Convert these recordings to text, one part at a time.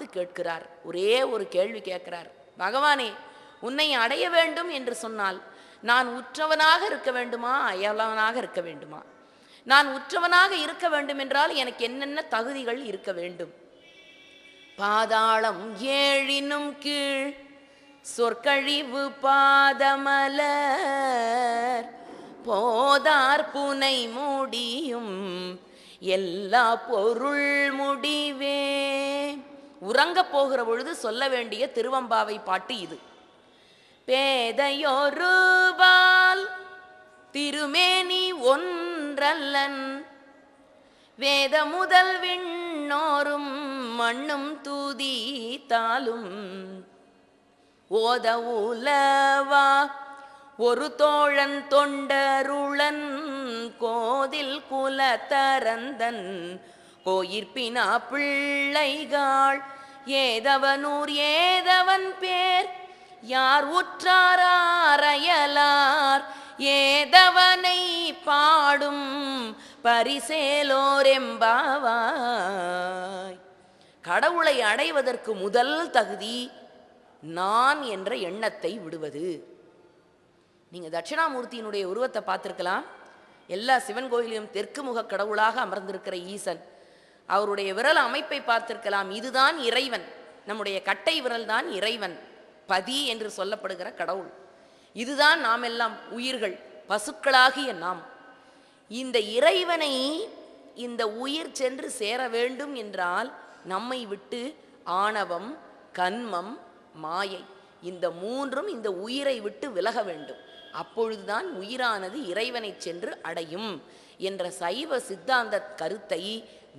பார்த்து கேட்கிறார். ஒரே ஒரு கேள்வி கேட்கிறார். பகவானே, உன்னை அடைய வேண்டும் என்று சொன்னால் நான் உற்றவனாக இருக்க வேண்டுமா, அயலவனாக இருக்க வேண்டுமா? நான் உற்றவனாக இருக்க வேண்டும் என்றால் எனக்கு என்னென்ன தகுதிகள் இருக்க வேண்டும்? பாதாளம் ஏழினும் கீழ் சொற்கழிவு பாதமலர் போதார் புனை முடியும் எல்லா பொருள் முடிவே. உறங்க போகிற பொழுது சொல்ல வேண்டிய திருவம்பாவை பாட்டு இது. பேதையொருபால் திருமேனி ஒன்றல்லன் வேத முதல் விண்ணோரும் மண்ணும் தூதித்தாலும் ஓத உலவா ஒரு தோழன் தொண்டருளன் கோதில் குலத்தரந்தன் கோயிற்பினா பிள்ளைகாள் ஏதவனூர் ஏதவன் பேர் யார் உற்றாரையலார் ஏதவனை பாடும் பரிசேலோரெம்பாவாய். கடவுளை அடைவதற்கு முதல் தகுதி நான் என்ற எண்ணத்தை விடுவது. நீங்க தட்சிணாமூர்த்தியினுடைய உருவத்தை பார்த்திருக்கலாம். எல்லா சிவன் கோயிலையும் தெற்கு முக கடவுளாக அமர்ந்திருக்கிற ஈசன். அவருடைய விரல் அமைப்பை பார்த்திருக்கலாம். இதுதான் இறைவன். நம்முடைய கட்டை விரல் தான் இறைவன், பதி என்று சொல்லப்படுகிற கடவுள். இதுதான் நாம் எல்லாம் உயிர்கள், பசுக்களாகிய நாம். இந்த இறைவனை இந்த உயிர் சென்று சேர வேண்டும் என்றால் நம்மை விட்டு ஆணவம், கன்மம், மாயை இந்த மூன்றும் இந்த உயிரை விட்டு விலக வேண்டும். அப்பொழுதுதான் உயிரானது இறைவனை சென்று அடையும் என்ற சைவ சித்தாந்த கருத்தை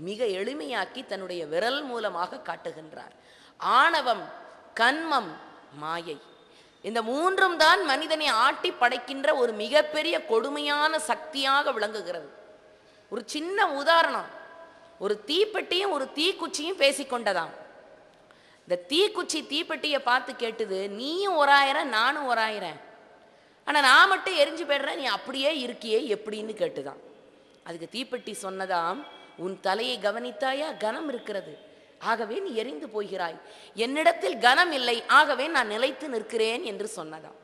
மிக எளிமையாக்கி தன்னுடைய விரல் மூலமாக காட்டுகின்றார். ஆணவம், கன்மம், மாயை இந்த மூன்றும் தான் மனிதனை ஆட்டி படைக்கின்ற ஒரு மிகப்பெரிய கொடுமையான சக்தியாக விளங்குகிறது. ஒரு சின்ன உதாரணம், ஒரு தீப்பெட்டியும் ஒரு தீக்குச்சியும் பேசிக்கொண்டதாம். இந்த தீக்குச்சி தீப்பெட்டியை பார்த்து கேட்டுது, நீயும் ஓராயிர நானும் ஓராயிரேன், ஆனால் நான் மட்டும் எரிஞ்சு போய்டுறேன், நீ அப்படியே இருக்கியே எப்படின்னு கேட்டுதான். அதுக்கு தீப்பெட்டி சொன்னதாம், உன் தலையை கவனித்தாயா, கனம் இருக்கிறது, ஆகவே நீ எரிந்து போகிறாய். என்னிடத்தில் கனம் இல்லை, ஆகவே நான் நிலைத்து நிற்கிறேன் என்று சொன்னதாம்.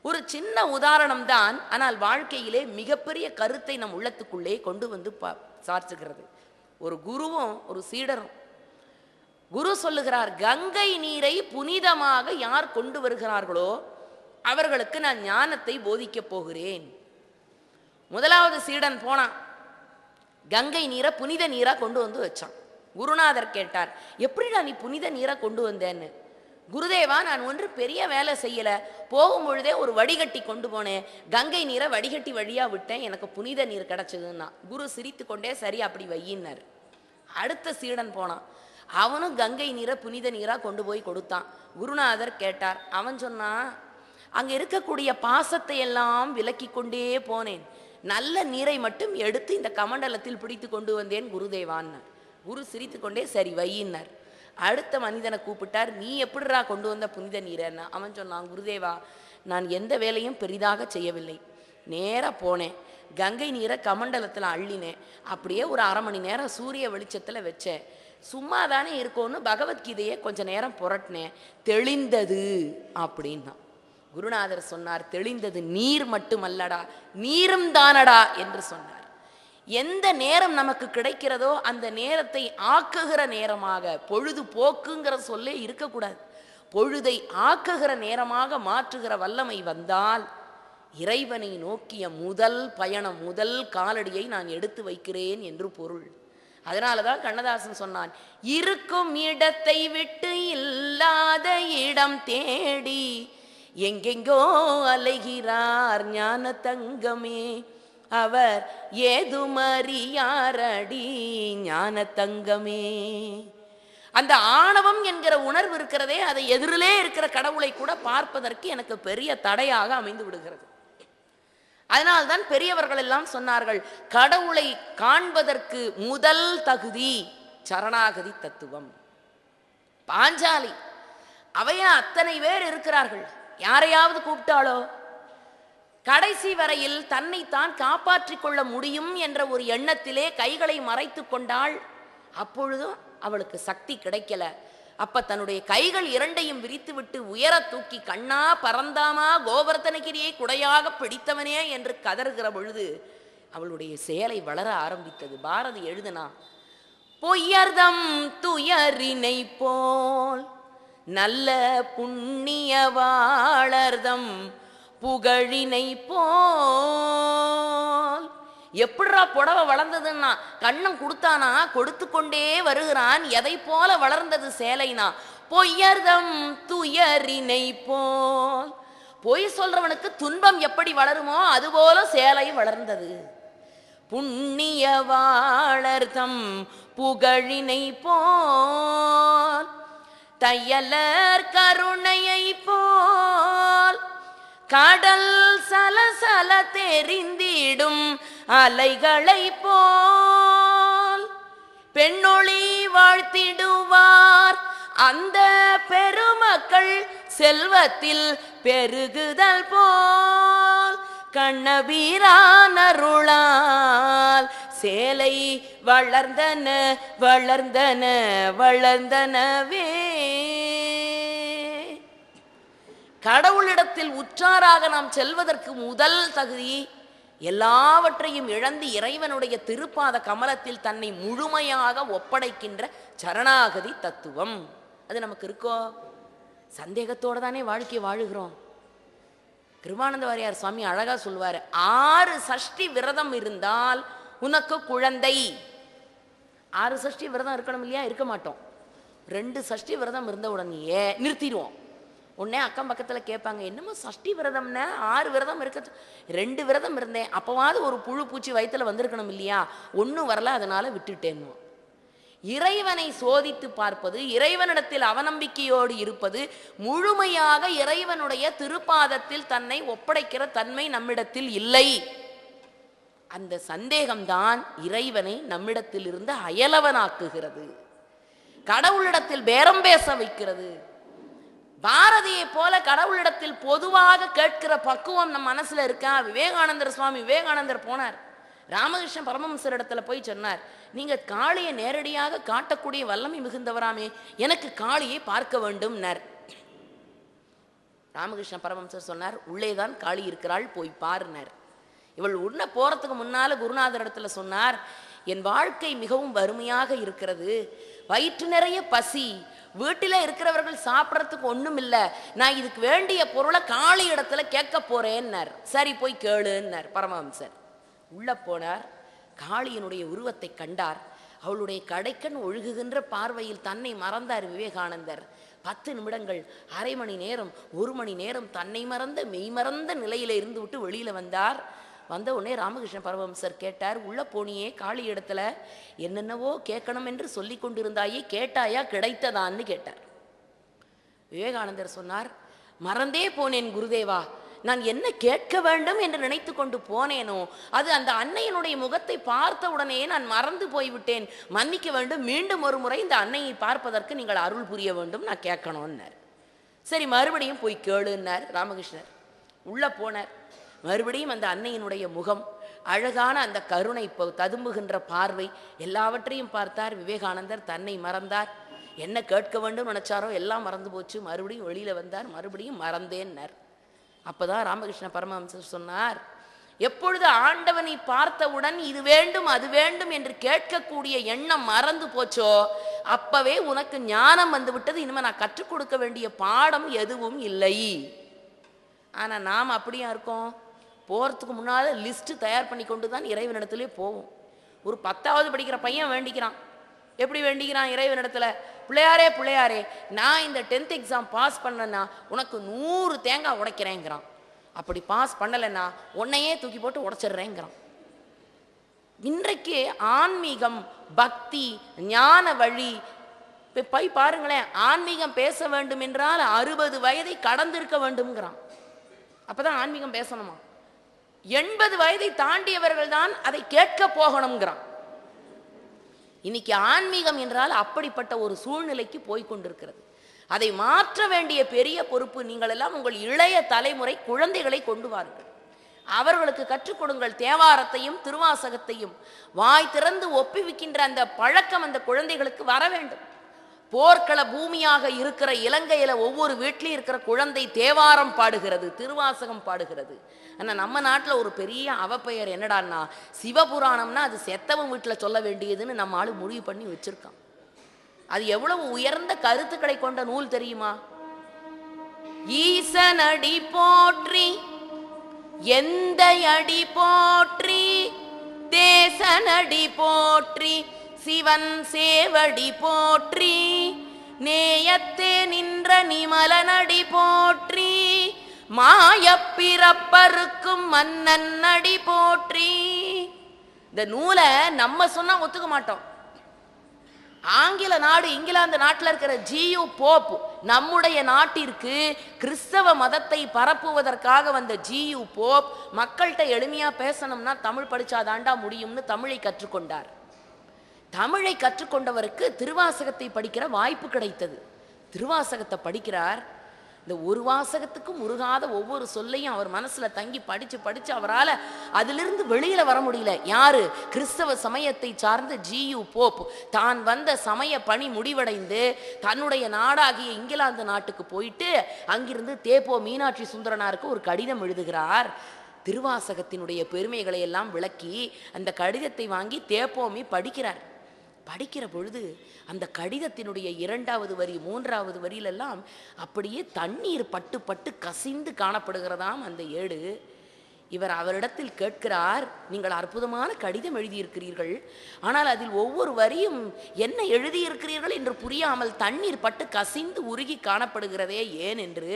ஒரு சின்ன உதாரணம் தான், ஆனால் வாழ்க்கையிலே மிகப்பெரிய கருத்தை நம் உள்ளத்துக்குள்ளே கொண்டு வந்து சார்ச்சுகிறது. ஒரு குருவும் ஒரு சீடரும். குரு சொல்லுகிறார், கங்கை நீரை புனிதமாக யார் கொண்டு வருகிறார்களோ அவர்களுக்கு நான் ஞானத்தை போதிக்கப் போகிறேன். முதலாவது சீடன் போனான், கங்கை நீரை புனித நீரா கொண்டு வந்து வச்சான். குருநாதர் கேட்டார், எப்படிடா நீ புனித நீரை கொண்டு வந்தேன்னு. குருதேவா, நான் ஒன்று பெரிய வேலை செய்யல, போகும் பொழுதே ஒரு வடிகட்டி கொண்டு போனேன், கங்கை நீரை வடிகட்டி வழியா விட்டேன், எனக்கு புனித நீர் கிடைச்சதுன்னா. குரு சிரித்து கொண்டே சரி அப்படி வையினார். அடுத்த சீடன் போனான், அவனும் கங்கை நீரை புனித நீரா கொண்டு போய் கொடுத்தான். குருநாதர் கேட்டார், அவன் சொன்னான், அங்க இருக்கக்கூடிய பாசத்தை எல்லாம் விலக்கி கொண்டே போனேன், நல்ல நீரை மட்டும் எடுத்து இந்த கமண்டலத்தில் பிடித்து கொண்டு வந்தேன் குருதேவான்னார். குரு சிரித்து கொண்டே சரி வையினார். அடுத்த மனிதனை கூப்பிட்டார், நீ எப்படிரா கொண்டு வந்த புனித நீரைன்னா. அவன் சொன்னான், குருதேவா, நான் எந்த வேலையும் பெரிதாக செய்யவில்லை, நேராக போனேன், கங்கை நீரை கமண்டலத்தில் அள்ளினேன், அப்படியே ஒரு அரை மணி நேரம் சூரிய வெளிச்சத்தில் வச்சேன், சும்மா தானே இருக்கோன்னு பகவத்கீதையை கொஞ்ச நேரம் புரட்டினேன், தெளிந்தது அப்படின்னா. குருநாதர் சொன்னார், தெளிந்தது நீர் மட்டுமல்லடா, நீரும் தானடா என்று சொன்னார். எந்த நேரம் நமக்கு கிடைக்கிறதோ அந்த நேரத்தை ஆக்குகிற நேரமாக, பொழுது போக்குங்கிற சொல்லே இருக்கக்கூடாது, பொழுதை ஆக்குகிற நேரமாக மாற்றுகிற வல்லமை வந்தால் இறைவனை நோக்கிய முதல் பயணம், முதல் காலடியை நான் எடுத்து வைக்கிறேன் என்று பொருள். அதனாலதான் கண்ணதாசன் சொன்னான், இருக்கும் இடத்தை விட்டு இல்லாத இடம் தேடி எங்கெங்கோ அலைகிறார் ஞான தங்கமே, அவர் ஏதுமறியாரடி ஞான தங்கமே. அந்த ஆணவம் என்கிற உணர்வு இருக்கிறதே, அதை எதிரிலே இருக்கிற கடவுளை கூட பார்ப்பதற்கு எனக்கு பெரிய தடையாக அமைந்து விடுகிறது. அதனால்தான் பெரியவர்கள் எல்லாம் சொன்னார்கள், கடவுளை காண்பதற்கு முதல் தகுதி சரணாகதி தத்துவம். பாஞ்சாலி அவையா அத்தனை பேர் இருக்கிறார்கள், யாரையாவது கூப்பிட்டாலோ கடைசி வரையில் தன்னைத்தான் காப்பாற்றிக் கொள்ள முடியும் என்ற ஒரு எண்ணத்திலே கைகளை மறைத்து கொண்டாள். அப்பொழுதும் அவளுக்கு சக்தி கிடைக்கல. அப்ப தன்னுடைய கைகள் இரண்டையும் விரித்து விட்டு உயர தூக்கி கண்ணா பரந்தாமா கோவர்த்தனகிரியை குடையாக பிடித்தவனே என்று கதறுகிற பொழுது அவளுடைய சேலை வளர ஆரம்பித்தது. பாரதி எழுதினா, பொய்யர்தம் துயரினை போல் நல்ல புண்ணியவாளர்தம் புகழினை போல். எப்படிரா புடவை வளர்ந்ததுன்னா, கண்ணம் கொடுத்தானா கொடுத்து கொண்டே வருகிறான். எதை போல வளர்ந்தது சேலைனா, பொய்யர்தம் துயரினை போல். பொய் சொல்றவனுக்கு துன்பம் எப்படி வளருமோ அதுபோல சேலை வளர்ந்தது. புண்ணியவாளர்தம் புகழினை போல் தையலர் கருணையை போல் கடல் சலசல தெரிந்திடும் அலைகளை போல் பெண்ணொளி வாழ்த்திடுவார் அந்த பெருமக்கள் செல்வத்தில் பெருகுதல் போல் கண்ணபீரானருளால் சேலை வளர்ந்தன வளர்ந்தன வளர்ந்தனவே. கடவுளிடத்தில் உற்றாராக நாம் செல்வதற்கு முதல் தகுதி எல்லாவற்றையும் இழந்து இறைவனுடைய திருப்பாத கமலத்தில் தன்னை முழுமையாக ஒப்படைக்கின்ற சரணாகதி தத்துவம். அது நமக்கு இருக்கோ? சந்தேகத்தோடு தானே வாழ்க்கையை வாழுகிறோம். கிருபானந்த வாரியார் சுவாமி அழகா சொல்வார், 6 சஷ்டி விரதம் இருந்தால் உனக்கு குழந்தை. 6 சஷ்டி விரதம் இருக்கணும் இல்லையா? இருக்க மாட்டோம். 2 சஷ்டி விரதம் இருந்த உடனேயே நிறுத்திடுவோம். உடனே அக்கம் பக்கத்தில் கேட்பாங்க, என்னமோ சஷ்டி விரதம்னா 6 விரதம் இருக்க, 2 விரதம் இருந்தேன், அப்போவாது ஒரு புழு பூச்சி வயிற்றுல வந்திருக்கணும் இல்லையா? ஒன்றும் வரல, அதனால விட்டுட்டேன்னு. இறைவனை சோதித்து பார்ப்பது, இறைவனிடத்தில் அவநம்பிக்கையோடு இருப்பது, முழுமையாக இறைவனுடைய திருப்பாதத்தில் தன்னை ஒப்படைக்கிற தன்மை நம்மிடத்தில் இல்லை. அந்த சந்தேகம்தான் இறைவனை நம்மிடத்தில் இருந்து அயலவனாக்குகிறது, கடவுளிடத்தில் பேரம் பேச வைக்கிறது. பாரதியை போல கடவுளிடத்தில் பொதுவாக கேட்கிற பக்குவம் நம் மனசுல இருக்கா? விவேகானந்தர் சுவாமி விவேகானந்தர் போனார், ராமகிருஷ்ண பரமஹம்சர் இடத்துல போய் சொன்னார், நீங்க காளியை நேரடியாக காட்டக்கூடிய வல்லமை மிகுந்தவராமே, எனக்கு காளியை பார்க்க வேண்டும். ராமகிருஷ்ண பரமஹம்சர் சொன்னார், உள்ளேதான் காளி இருக்கிறாள், போய் பாருனர். இவள் உன்ன போறதுக்கு முன்னால குருநாதர் இடத்துல சொன்னார், என் வாழ்க்கை மிகவும் வறுமையாக இருக்கிறது, வயிற்று நிறைய பசி, வீட்டில் இருக்கிறவர்கள் சாப்பிட்றதுக்கு ஒன்றும் இல்லை, நான் இதுக்கு வேண்டிய பொருளை காளி இடத்துல கேட்க போறேன்னார். சரி போய் கேளுன்னார் பரமஹம்சர். உள்ள போனார், காளியினுடைய உருவத்தை கண்டார். அவளுடைய கடைக்கண் ஒழுகுகின்ற பார்வையில் தன்னை மறந்தார் விவேகானந்தர். 10 நிமிடங்கள், அரை மணி நேரம், 1 மணி நேரம் தன்னை மறந்த மெய்மறந்த நிலையில இருந்து விட்டு வெளியில வந்தார். வந்த உடனே ராமகிருஷ்ண பரமஹம்சர் கேட்டார், உள்ள போனியே காளி இடத்துல என்னென்னவோ கேட்கணும் என்று சொல்லி கொண்டிருந்தாயே, கேட்டாயா, கிடைத்ததான்னு கேட்டார். விவேகானந்தர் சொன்னார், மறந்தே போனேன் குருதேவா, நான் என்ன கேட்க வேண்டும் என்று நினைத்து கொண்டு போனேனோ அது அந்த அன்னையினுடைய முகத்தை பார்த்த உடனே நான் மறந்து போய்விட்டேன், மன்னிக்க வேண்டும், மீண்டும் ஒரு முறை இந்த அன்னையை பார்ப்பதற்கு நீங்கள் அருள் புரிய வேண்டும், நான் கேட்கணும்னார். சரி மறுபடியும் போய் கேளுன்னார் ராமகிருஷ்ணர். உள்ள போனார். மறுபடியும் அந்த அன்னையினுடைய முகம், அழகான அந்த கருணை ததும்புகின்ற பார்வை, எல்லாவற்றையும் பார்த்தார். விவேகானந்தர் தன்னை மறந்தார். என்ன கேட்க வேண்டும் நினைச்சாரோ எல்லாம் மறந்து போச்சு. மறுபடியும் வெளியில வந்தார், மறுபடியும் மறந்தேன்னார். அப்பதான் ராமகிருஷ்ண பரமஹம்சர் சொன்னார், எப்பொழுது ஆண்டவனை பார்த்தவுடன் இது வேண்டும் அது வேண்டும் என்று கேட்கக்கூடிய எண்ணம் மறந்து போச்சோ அப்பவே உனக்கு ஞானம் வந்து விட்டது, இனிமே நான் கற்றுக் கொடுக்க வேண்டிய பாடம் எதுவும் இல்லை. ஆனா நாம் அப்படியா இருக்கோம்? போறதுக்கு முன்னால லிஸ்ட் தயார் பண்ணி கொண்டு தான் இறைவனிடத்திலே போவோம். ஒரு 10வது படிக்கிற பையன் வேண்டிக்கிறான். எப்படி வேண்டிக்கிறான் இறைவனிடத்துல? பிள்ளையாரே பிள்ளையாரே, நான் இந்த 10th எக்ஸாம் பாஸ் பண்ணனா உனக்கு 100 தேங்காய் உடைக்கிறேங்கிறான். அப்படி பாஸ் பண்ணலைன்னா உன்னையே தூக்கி போட்டு உடைச்சிடுறேங்கிறான். இன்றைக்கு ஆன்மீகம், பக்தி, ஞான வழி போய் பாருங்களேன். ஆன்மீகம் பேச வேண்டும் என்றால் 60 வயதை கடந்திருக்க வேண்டும்ங்கிறான். அப்பதான் ஆன்மீகம் பேசணுமா? 80 வயதை தாண்டியவர்கள் தான் அதை கேட்க போகணுங்கிறான். இன்னைக்கு ஆன்மீகம் என்றால் அப்படிப்பட்ட ஒரு சூழ்நிலைக்கு போய்கொண்டிருக்கிறது. அதை மாற்ற வேண்டிய பெரிய பொறுப்பு நீங்கள் எல்லாம் உங்கள் இளைய தலைமுறை குழந்தைகளை கொண்டு வாருங்கள். அவர்களுக்கு கற்றுக் கொடுங்கள். தேவாரத்தையும் திருவாசகத்தையும் வாய் திறந்து ஒப்புவிக்கின்ற அந்த பழக்கம் அந்த குழந்தைகளுக்கு வர வேண்டும். போர்க்கள பூமியாக இருக்கிற இலங்கையில ஒவ்வொரு வீட்லையும் இருக்கிற குழந்தை தேவாரம் பாடுகிறது, திருவாசகம் பாடுகிறது. ஆனா நம்ம நாட்டில் ஒரு பெரிய அவப்பெயர் என்னடான்னா, சிவபுராணம்னா அது செத்தவன் வீட்டில் சொல்ல வேண்டியதுன்னு நம்ம ஆளு முடிவு பண்ணி வச்சிருக்கான். அது எவ்வளவு உயர்ந்த கருத்துக்களை கொண்ட நூல் தெரியுமா? ஈசனடி போற்றி எந்த அடி போற்றி, தேசனடி போற்றி சிவன் சேவடி போற்றி, நேயத்தே நின்ற நிமலனடி போற்றி, மாயப்பிறப்பருக்கும் மன்னன் அடி போற்றி. இந்த நூலை நம்ம சொன்னா ஒத்துக்க மாட்டோம். ஆங்கில நாடு இங்கிலாந்து நாட்டில் இருக்கிற ஜியு போப் நம்முடைய நாட்டிற்கு கிறிஸ்தவ மதத்தை பரப்புவதற்காக வந்த ஜியு போப் மக்கள்கிட்ட எளிமையா பேசணும்னா தமிழ் படிச்சாதாண்டா முடியும்னு தமிழை கற்றுக்கொண்டார். தமிழை கற்றுக்கொண்டவருக்கு திருவாசகத்தை படிக்கிற வாய்ப்பு கிடைத்தது. திருவாசகத்தை படிக்கிறார். இந்த ஒரு வாசகத்துக்கும் உருகாத ஒவ்வொரு சொல்லையும் அவர் மனசுல தங்கி படிச்சு படிச்சு அவரால் அதிலிருந்து வெளியில வர முடியல. யாரு? கிறிஸ்தவ சமயத்தை சார்ந்த ஜியு போப் தான் வந்த சமய பணி முடிவடைந்து தன்னுடைய நாடாகிய இங்கிலாந்து நாட்டுக்கு போயிட்டு அங்கிருந்து தேப்போ மீனாட்சி சுந்தரனாருக்கு ஒரு கடிதம் எழுதுகிறார். திருவாசகத்தினுடைய பெருமைகளை எல்லாம் விளக்கி அந்த கடிதத்தை வாங்கி தேப்போமி படிக்கிறார். படிக்கிற பொழுது அந்த கடிதத்தினுடைய 2வது வரி 3வது வரியிலெல்லாம் அப்படியே தண்ணீர் பட்டு பட்டு கசிந்து காணப்படுகிறதாம் அந்த ஏடு. இவர் அவரிடத்தில் கேட்கிறார், நீங்கள் அற்புதமான கடிதம் எழுதியிருக்கிறீர்கள், ஆனால் அதில் ஒவ்வொரு வரியும் என்ன எழுதியிருக்கிறீர்கள் என்று புரியாமல் தண்ணீர் பட்டு கசிந்து உருகி காணப்படுகிறதே ஏன் என்று.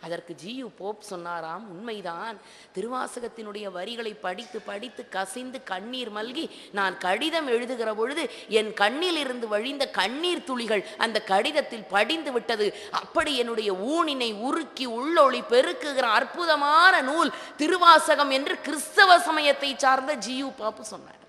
அதற்கு ஜியு போப் சொன்னாராம், உண்மைதான், திருவாசகத்தினுடைய வரிகளை படித்து படித்து கசிந்து கண்ணீர் மல்கி நான் கடிதம் எழுதுகிற பொழுது என் கண்ணில் இருந்து வழிந்த கண்ணீர் துளிகள் அந்த கடிதத்தில் படிந்து விட்டது. அப்படி என்னுடைய ஊனினை உருக்கி உள்ளொளி பெருக்குகிற அற்புதமான நூல் திருவாசகம் என்று கிறிஸ்தவ சமயத்தை சார்ந்த ஜியு பாப்பு சொன்னார்.